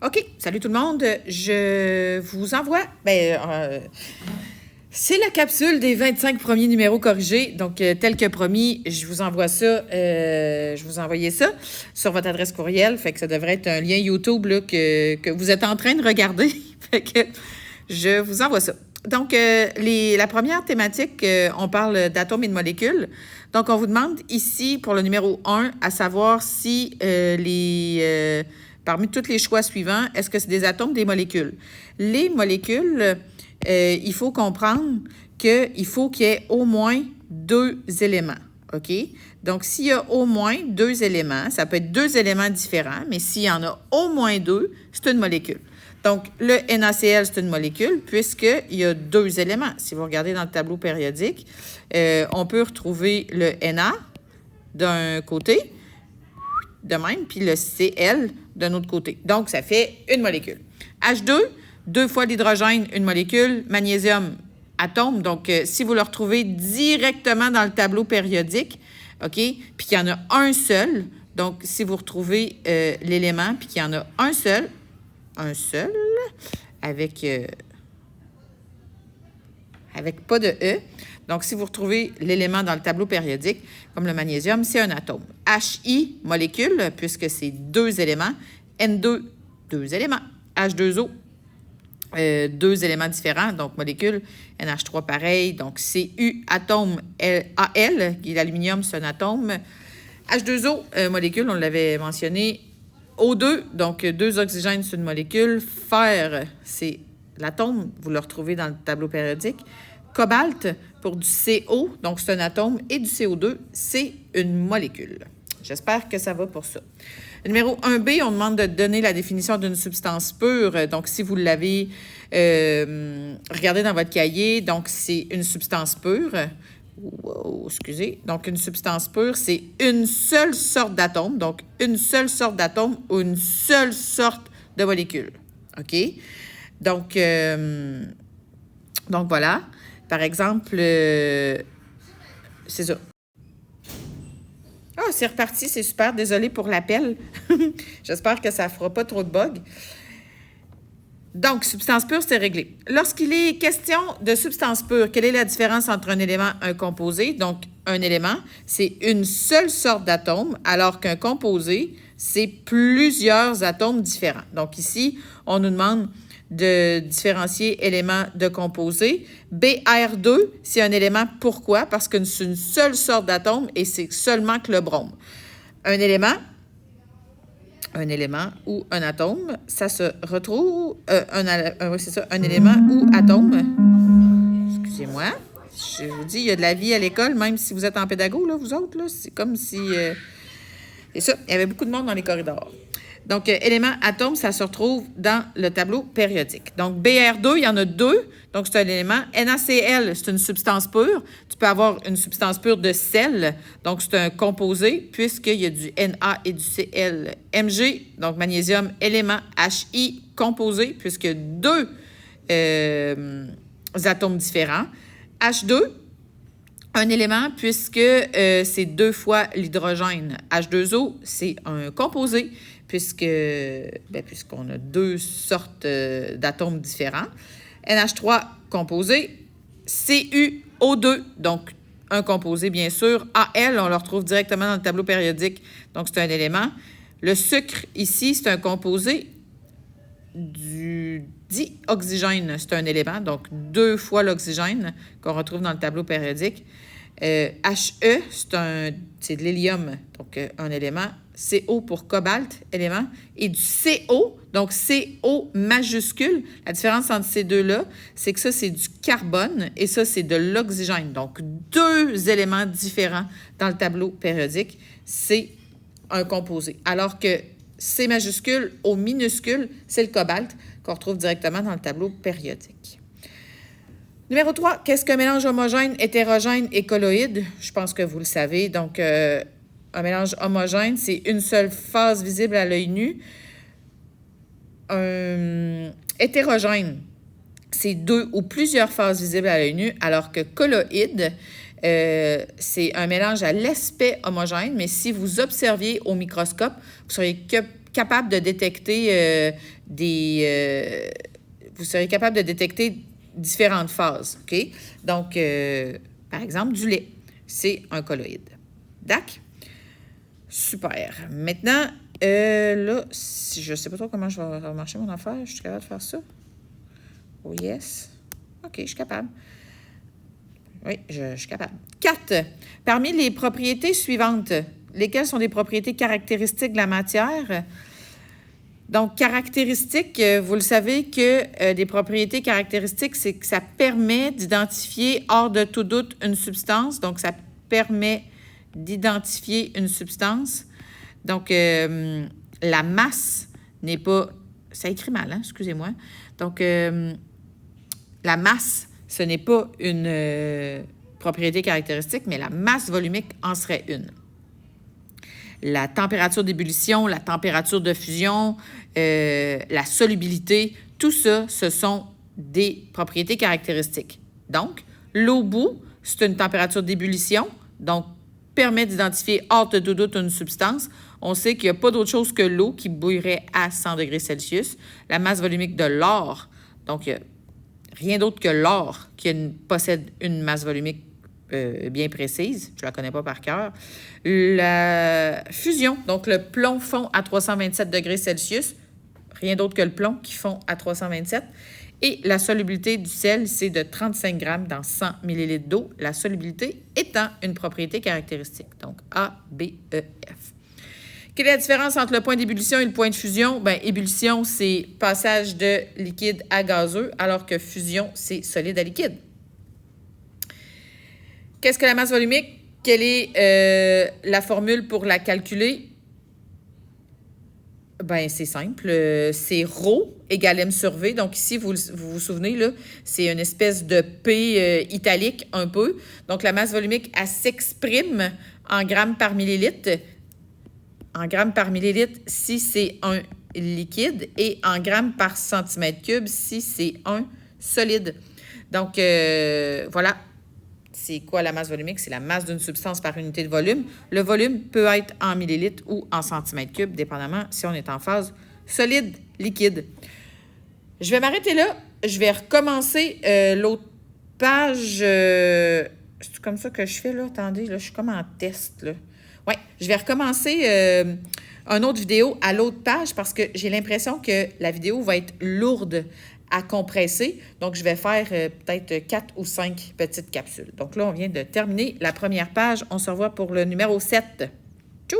OK, salut tout le monde. Je vous envoie, c'est la capsule des 25 premiers numéros corrigés. Donc, tel que promis, je vous envoie ça, je vous envoyais ça sur votre adresse courriel. Fait que ça devrait être un lien YouTube là, que vous êtes en train de regarder. Fait que je vous envoie ça. Donc, la première thématique, on parle d'atomes et de molécules. Donc, on vous demande ici, pour le numéro 1, à savoir si parmi tous les choix suivants, est-ce que c'est des atomes ou des molécules? Les molécules, il faut comprendre qu'il faut qu'il y ait au moins 2 éléments, OK? Donc, s'il y a au moins 2 éléments, ça peut être 2 éléments différents, mais s'il y en a au moins 2, c'est une molécule. Donc, le NaCl, c'est une molécule puisqu'il y a 2 éléments. Si vous regardez dans le tableau périodique, on peut retrouver le Na d'un côté, de même, puis le Cl d'un autre côté. Donc, ça fait une molécule. H2, 2 fois l'hydrogène, une molécule. Magnésium, atome. Donc, si vous le retrouvez directement dans le tableau périodique, OK, puis qu'il y en a un seul, donc si vous retrouvez l'élément, puis qu'il y en a un seul, avec pas de E. Donc, si vous retrouvez l'élément dans le tableau périodique, comme le magnésium, c'est un atome. Hi, molécule, puisque c'est 2 éléments. N2, 2 éléments. H2O, 2 éléments différents, donc molécule. NH3, pareil. Donc, Cu, atome. Al, qui est l'aluminium, c'est un atome. H2O, molécule, on l'avait mentionné. O2, donc 2 oxygènes, c'est une molécule. Fer, c'est l'atome, vous le retrouvez dans le tableau périodique. Cobalt, pour du CO, donc c'est un atome, et du CO2, c'est une molécule. J'espère que ça va pour ça. Numéro 1B, on demande de donner la définition d'une substance pure. Donc, si vous l'avez regardé dans votre cahier, donc c'est une substance pure. Wow, excusez. Donc, une substance pure, c'est une seule sorte d'atome. Donc, une seule sorte d'atome ou une seule sorte de molécule. OK? Donc voilà. Par exemple, c'est ça. Ah, c'est reparti, c'est super. Désolée pour l'appel. J'espère que ça ne fera pas trop de bugs. Donc, substance pure, c'est réglé. Lorsqu'il est question de substance pure, quelle est la différence entre un élément et un composé? Donc, un élément, c'est une seule sorte d'atome, alors qu'un composé, c'est plusieurs atomes différents. Donc, ici, on nous demande de différencier élément de composé. Br2, c'est un élément. Pourquoi? Parce que c'est une seule sorte d'atome et c'est seulement que le brome. Un élément ou un atome, ça se retrouve... oui, c'est ça, un élément ou atome. Excusez-moi. Je vous dis, il y a de la vie à l'école, même si vous êtes en pédago, là, vous autres, là. C'est comme si... c'est ça, il y avait beaucoup de monde dans les corridors. Donc, élément, atome, ça se retrouve dans le tableau périodique. Donc, Br2, il y en a 2, donc c'est un élément. NaCl, c'est une substance pure. Tu peux avoir une substance pure de sel, donc c'est un composé, puisqu'il y a du Na et du Cl. Mg, donc magnésium, élément. Hi, composé, puisque 2 atomes différents. H2, un élément, puisque c'est 2 fois l'hydrogène. H2O, c'est un composé, puisqu'on a 2 sortes d'atomes différents. NH3, composé. CuO2, donc un composé, bien sûr. Al, on le retrouve directement dans le tableau périodique, donc c'est un élément. Le sucre, ici, c'est un composé du dioxygène, c'est un élément, donc 2 fois l'oxygène qu'on retrouve dans le tableau périodique. He, c'est de l'hélium, donc un élément. CO pour cobalt, élément. Et du CO, donc CO majuscule. La différence entre ces deux-là, c'est que ça, c'est du carbone et ça, c'est de l'oxygène. Donc, 2 éléments différents dans le tableau périodique. C'est un composé. Alors que C majuscule, O minuscule, c'est le cobalt qu'on retrouve directement dans le tableau périodique. Numéro 3, qu'est-ce qu'un mélange homogène, hétérogène et colloïde? Je pense que vous le savez. Donc, un mélange homogène, c'est une seule phase visible à l'œil nu. Un hétérogène, c'est 2 ou plusieurs phases visibles à l'œil nu, alors que colloïde, c'est un mélange à l'aspect homogène, mais si vous observiez au microscope, vous seriez capable de détecter vous serez capable de détecter différentes phases, OK? Donc, par exemple, du lait, c'est un colloïde. D'accord? Super. Maintenant, là, je ne sais pas trop comment je vais marcher mon affaire. Je suis capable de faire ça? Oh yes. OK, je suis capable. Oui, je suis capable. 4. Parmi les propriétés suivantes, lesquelles sont des propriétés caractéristiques de la matière? Donc, caractéristiques, vous le savez que des propriétés caractéristiques, c'est que ça permet d'identifier hors de tout doute une substance. Donc, ça permet d'identifier une substance. Donc, la masse n'est pas... Ça écrit mal, hein? Excusez-moi. Donc, la masse, ce n'est pas une propriété caractéristique, mais la masse volumique en serait une. La température d'ébullition, la température de fusion, la solubilité, tout ça, ce sont des propriétés caractéristiques. Donc, l'eau bout, c'est une température d'ébullition, donc permet d'identifier hors de tout doute une substance. On sait qu'il n'y a pas d'autre chose que l'eau qui bouillerait à 100 degrés Celsius. La masse volumique de l'or, donc il n'y a rien d'autre que l'or qui possède une masse volumique bien précise, je ne la connais pas par cœur. La fusion, donc le plomb fond à 327 degrés Celsius, rien d'autre que le plomb qui fond à 327. Et la solubilité du sel, c'est de 35 grammes dans 100 millilitres d'eau, la solubilité étant une propriété caractéristique. Donc, A, B, E, F. Quelle est la différence entre le point d'ébullition et le point de fusion? Bien, ébullition, c'est passage de liquide à gazeux, alors que fusion, c'est solide à liquide. Qu'est-ce que la masse volumique? Quelle est la formule pour la calculer? Bien, c'est simple. C'est ρ égale m sur v. Donc ici, vous vous souvenez, là, c'est une espèce de P italique un peu. Donc la masse volumique, elle s'exprime en grammes par millilitre. En grammes par millilitre si c'est un liquide et en grammes par centimètre cube si c'est un solide. Donc, voilà. C'est quoi la masse volumique? C'est la masse d'une substance par unité de volume. Le volume peut être en millilitres ou en centimètres cubes, dépendamment si on est en phase solide, liquide. Je vais m'arrêter là. Je vais recommencer l'autre page. C'est comme ça que je fais, là. Attendez, là, je suis comme en test, là. Oui, je vais recommencer une autre vidéo à l'autre page parce que j'ai l'impression que la vidéo va être lourde à compresser. Donc, je vais faire peut-être 4 ou 5 petites capsules. Donc là, on vient de terminer la première page. On se revoit pour le numéro 7. Tchou!